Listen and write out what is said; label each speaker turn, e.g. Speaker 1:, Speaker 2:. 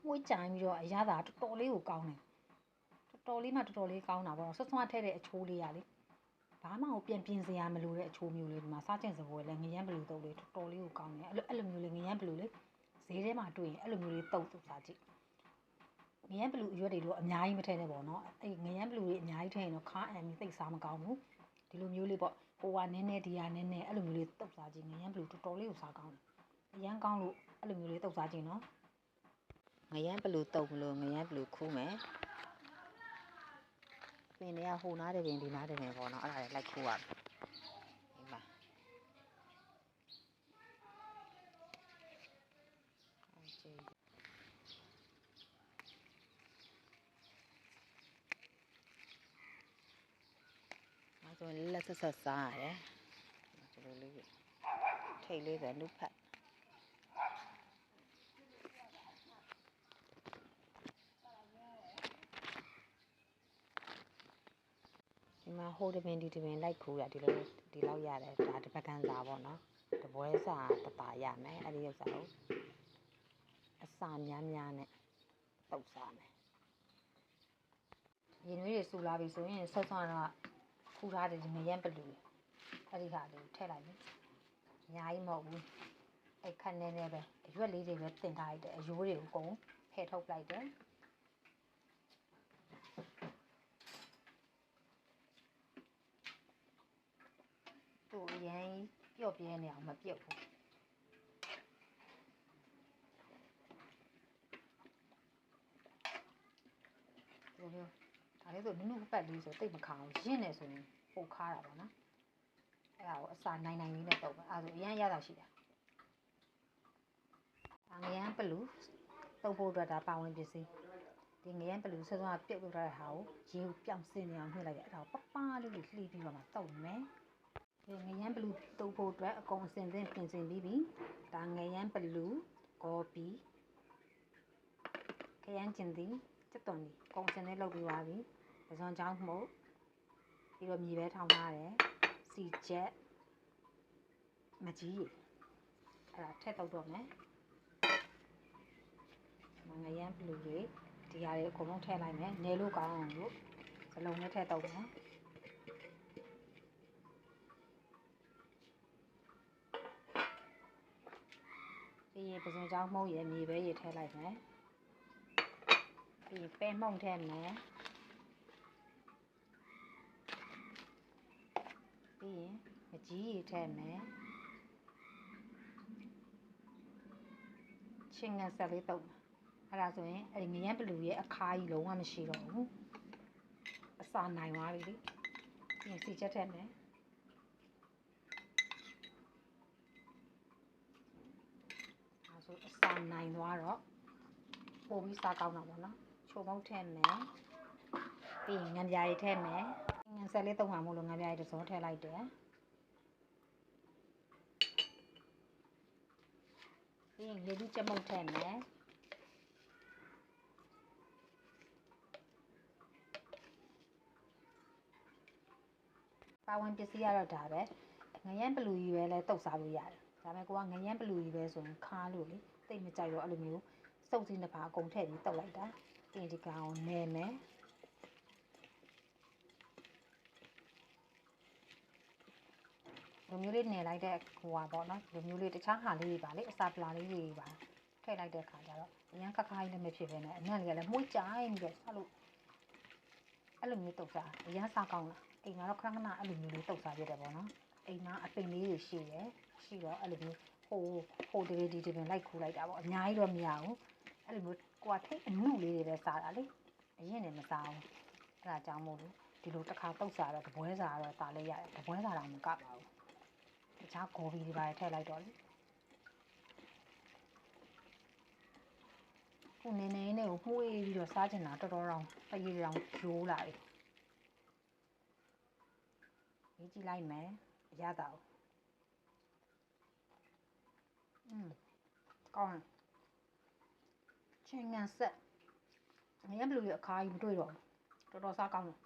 Speaker 1: မှုကြိုင်ပြီးတော့အရသာတော်တော်လေးကိုကောင်းတယ်တော်တော်လေးမှတော်တော်လေးကောင်းတာပေါ့ဆွတ်ဆွတ်ထည့်တဲ့အချိုးလေးရလေဘာမှကိုပြန်ပြင်စရာမလိုတဲ့အချိုးမျိုးလေးဒီမှာစားကျင်စပွဲလဲငရမ်းဘလူတုပ်လေးတော်တော်လေးကိုကောင်းတယ်အဲ့လိုမျိုးလေးငရမ်းဘလူလေးဈေးထဲမှာတွေ့ရင်အဲ့လိုမျိုးလေးတုပ်စားကြည့်ငရမ်းဘလူအရွက်တွေတော့အများကြီးမထည့်နဲ့ပေါ့နော်အဲ့ငရမ်းဘလူတွေအများကြီးထည့်ရင်တော့ခါအန်ပြီးသိစားမကောင်းဘူးဒီလိုမျိုးလေးပေါ့ဟိုကနည်းနည်းဒီကနည်းနည်းအဲ့လိုမျိုးလေးတုပ်စားကြည့်ငရမ်းဘလူတော်တော်လေးကိုစားကောင်းတယ်အရန်ကောင်းလို့အဲ့လိုမျိုးလေးတုပ်စားကြည့်နော်ငရမ်းဘလူတုပ်မလို့ငရမ်းဘလူခူးမယ်ပင်တွေကဟိုနားတယ်ပင်ဒီနားတယ်ပင်ပေါ့နော်အဲ့ဒါလည်းလိုက်ခူးရမယ်ဒီမှာအဲ့ဒီအဲ့ဆိုလက်ဆက်ဆက်စားရတယ်ဒီလိုလေးထိတ်လေးပဲနုဖတ်ဒီမှာဟိုတပင်ဒီတပင်လိုက်ခူးရဒီလောက်ရတယ်ဒါတစ်ပတ်ကန်စားပေါ့နော်တပွဲစားတပါရမယ်အဲ့ဒီဥစ္စာကိုအစာများများနဲ့တုပ်စားမယ်ရင်နွေးတွေစူလာပြီဆိုရင်ဆော့ဆော့တော့ခူးထားတယ်ဒီငရမ်းပလူအဲ့ဒီဟာလေးထည့်လိုက်မယ်အများကြီးမဟုတ်ဘူးအဲ့ခက်နေနေပဲအရွက်လေးတွေပဲတင်ထားလိုက်တယ်အယိုးတွေကိုအကုန်ဖယ်ထုတ်လိုက်တယ်သူ့အရင်ပျော့ပြဲနေအောင်မပြုတ်ဘူးဒီလိုမျိုးဒါလေးဆိုနုနုပတ်လေးဆိုတိတ်မခါအောင်ရင့်နေဆိုရင်ပိုခါတာပေါ့နော်အဲ့ဒါကိုအစာနိုင်လေးနဲ့တုပ်ပဲအဲ့ဒါဆိုအရင်ရတာရှိတယ်ငရမ်းပလူတုပ်ဖို့အတွက်ဒါပါဝင်ပစ္စည်းဒီငရမ်းပလူဆက်သွားပြုတ်ထားတဲ့ဟာကိုရေကိုပြောင်းစင်းနေအောင်နှိမ့်လိုက်တယ်အဲ့ဒါကိုပပလေးလှီးပြီးတော့မှတုပ်မယ်ဒီငရမ်းပလူတုပ်ဖို့အတွက်အကုန်အစင်သင့်ပြင်ဆင်ပြီးပြီဒါငရမ်းပလူကော်ပီခရမ်းကျင်သည်စက်သွန်ဒီအကုန်အစင်နဲ့လုပ်ပြီးသွားပြီပဇွန်ချောင်းမှုတ်ပြီးတော့မြေပဲထောင်ထားတယ်စီချက်မကြီးရေအဲ့ဒါထည့်တော့တော့မယ်ငရမ်းပလူတွေဒီဟာတွေအကုန်လုံးထည့်လိုက်မယ်နေလို့ကောင်းအောင်လို့စလုံးနဲ့ထည့်တော့မယ်ပြီးရင်ပဇွန်ချောင်းမှုတ်ရမြေပဲရေထည့်လိုက်မယ်ပြီးပဲမှုန့်ထည့်မယ်ပြီးရင်မကြီးရေထည့်မယ်ချင်းငန်ဆက်လေးတုပ်အဲ့ဒါဆိုရင်အဲ့ဒီငရမ်းပလူရဲ့အခါကြီးလုံးဝမရှိတော့ဘူးအစာနိုင်သွားပြီလေပြီးရင်စီချက်ထည့်မယ်အဲ့ဆိုအစာနိုင်သွားတော့ပို့ပြီးစားကောင်းတာပေါ့နော်ချိုမုတ်ထည့်မယ်ပြီးရင်ငံပြားရီထည့်မယ်ငံဆက်လေးတုပ်မှာမို့လို့ငံပြားရီတစ်စုံထည့်လိုက်တယ်ပြီးရင်လေဒီချက်မုတ်ထည့်မယ်ပါဝင်ပစ္စည်းရတော့ဒါပဲငရမ်းပလူကြီးပဲလဲတုပ်စားလို့ရတယ်ဒါပေမဲ့ကိုကငရမ်းပလူကြီးပဲဆိုရင်ခါလို့လေတိတ်မကြိုက်တော့အဲ့လိုမျိုးစုပ်စည်းတစ်ပါအကုန်ထည့်ပြီးတုပ်လိုက်တာပြီးရင်ဒီကောင်ကိုနဲမယ်လိုမျိုးလေးနယ်လိုက်တဲ့ဟိုပါပေါ့နော်လိုမျိုးလေးတခြားဟာလေးတွေပါလေအစာပလာလေးတွေပါထည့်လိုက်တဲ့ခါကျတော့အရင်ခက်ခိုင်းလည်းမဖြစ်ပဲနဲ့အနံ့လေးကလည်းမှုကြိုင်းပြီးတော့ဆက်လို့အဲ့လိုမျိုးတုပ်စားအရင်စားကောင်းလားအိမ်မှာတော့ခဏခဏအဲ့လိုမျိုးလေးတုပ်စားပြတယ်ပေါ့နော်အိမ်မှာအပင်လေးတွေရှိတယ်ရှိတော့အဲ့လိုမျိုးဟိုဒီပင်လိုက်ခူးလိုက်တာပေါ့အများကြီးတော့မရဘူးအဲ့လိုမျိုးကိုကထိတ်အနုလေးတွေပဲစားတာလေအရင်လည်းမစားဘူးအဲ့ဒါကြောင့်မို့လို့ဒီလိုတစ်ခါတုပ်စားတော့တပွဲစားတော့စားလိုက်ရတယ်တပွဲစားတော့မကပါဘူးတခြားဂေါ်ဘီတွေပါထည့်လိုက်တော့လေခုနေနေနဲ့ကိုမှုေးပြီးတော့စားချင်တာတော်တော်တောင်ပရိတောင်ဂျိုးလာပြီရေးကြည့်လိုက်မယ်အရသာကောင်းချင်းငံဆက်ငရမ်းဘလူရဲ့အခါကြီးမတွေ့တော့တော်တော်စားကောင်းတယ်